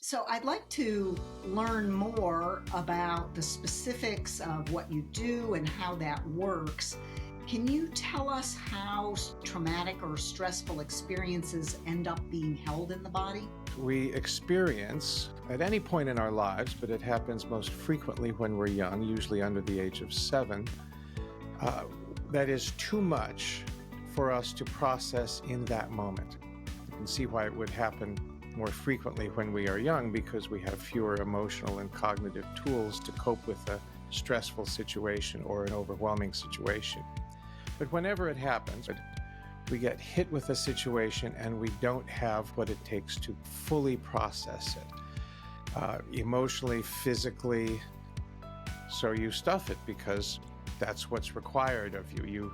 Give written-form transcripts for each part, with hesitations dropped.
So I'd like to learn more about the specifics of what you do and how that works. Can you tell us how traumatic or stressful experiences end up being held in the body? We experience at any point in our lives, but it happens most frequently when we're young, usually under the age of 7, that is too much for us to process in that moment. You can see why it would happen more frequently when we are young, because we have fewer emotional and cognitive tools to cope with a stressful situation or an overwhelming situation. But whenever it happens, we get hit with a situation and we don't have what it takes to fully process it, emotionally, physically. So you stuff it because that's what's required of you,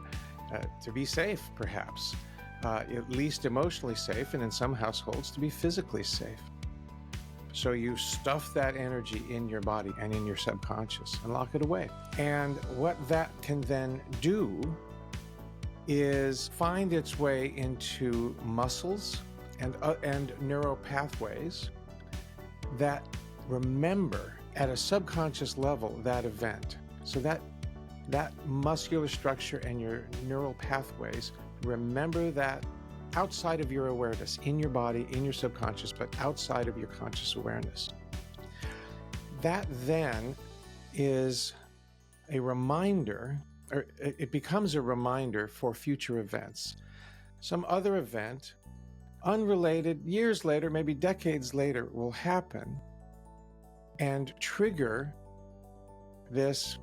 to be safe, perhaps. At least emotionally safe, and in some households to be physically safe. So you stuff that energy in your body and in your subconscious and lock it away. And what that can then do is find its way into muscles and neural pathways that remember at a subconscious level that event. So that muscular structure and your neural pathways remember that outside of your awareness, in your body, in your subconscious, but outside of your conscious awareness. That then is a reminder, or it becomes a reminder for future events. Some other event, unrelated, years later, maybe decades later, will happen and trigger this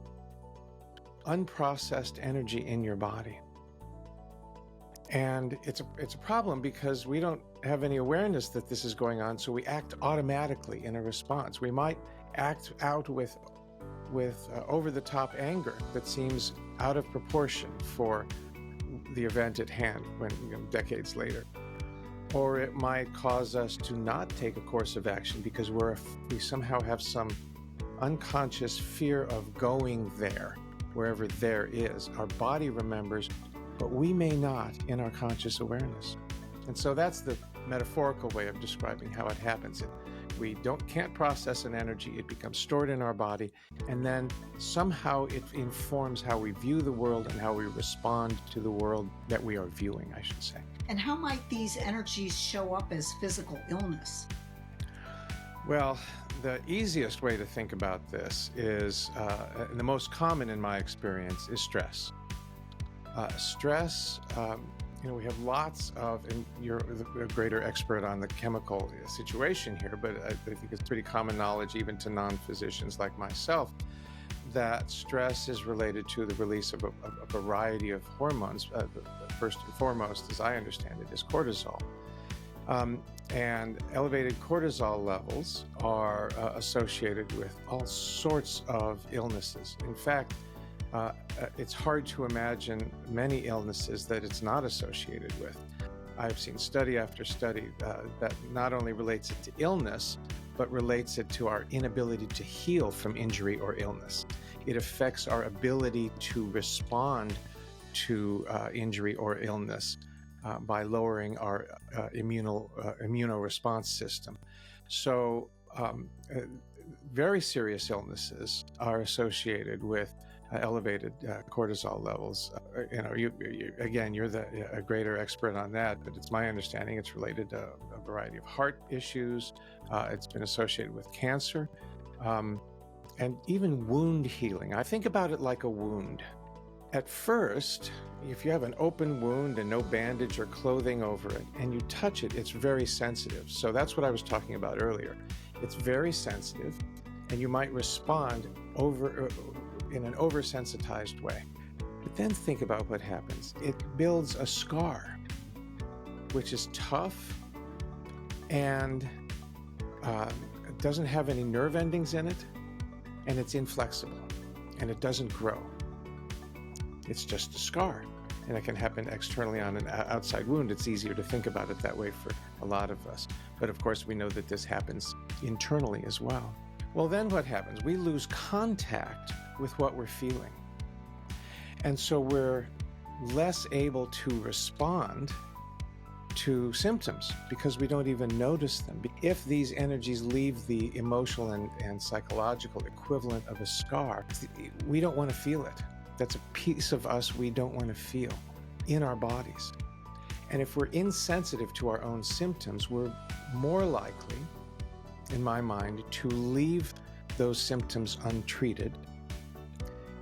unprocessed energy in your body. And it's a problem because we don't have any awareness that this is going on, so we act automatically in a response. We might act out with over-the-top anger that seems out of proportion for the event at hand when decades later. Or it might cause us to not take a course of action because we somehow have some unconscious fear of going there, wherever there is. Our body remembers, but we may not in our conscious awareness. And so that's the metaphorical way of describing how it happens. We can't process an energy, it becomes stored in our body, and then somehow it informs how we view the world and how we respond to the world that we are viewing, I should say. And how might these energies show up as physical illness? Well, the easiest way to think about this is, the most common in my experience, is stress. Stress, we have lots of, and you're a greater expert on the chemical situation here, but I think it's pretty common knowledge even to non-physicians like myself that stress is related to the release of a variety of hormones. First and foremost, as I understand it, is cortisol. And elevated cortisol levels are associated with all sorts of illnesses. In fact, it's hard to imagine many illnesses that it's not associated with. I've seen study after study that not only relates it to illness, but relates it to our inability to heal from injury or illness. It affects our ability to respond to injury or illness by lowering our immunoresponse system. So very serious illnesses are associated with elevated cortisol levels. You're a greater expert on that, but it's my understanding it's related to a variety of heart issues. It's been associated with cancer, and even wound healing. I think about it like a wound. At first, if you have an open wound and no bandage or clothing over it, and you touch it, it's very sensitive. So that's what I was talking about earlier. It's very sensitive, and you might respond in an oversensitized way. But then think about what happens. It builds a scar, which is tough and it doesn't have any nerve endings in it, and it's inflexible, and it doesn't grow. It's just a scar, and it can happen externally on an outside wound. It's easier to think about it that way for a lot of us. But of course, we know that this happens internally as well. Well, then what happens? We lose contact with what we're feeling. And so we're less able to respond to symptoms because we don't even notice them. If these energies leave the emotional and psychological equivalent of a scar, we don't want to feel it. That's a piece of us we don't want to feel in our bodies. And if we're insensitive to our own symptoms, we're more likely, in my mind, to leave those symptoms untreated,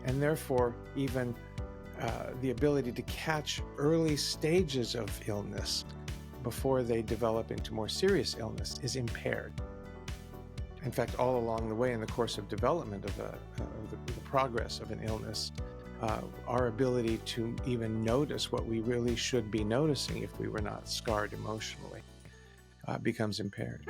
and therefore even the ability to catch early stages of illness before they develop into more serious illness is impaired. In fact, all along the way in the course of development of the progress of an illness, our ability to even notice what we really should be noticing if we were not scarred emotionally becomes impaired.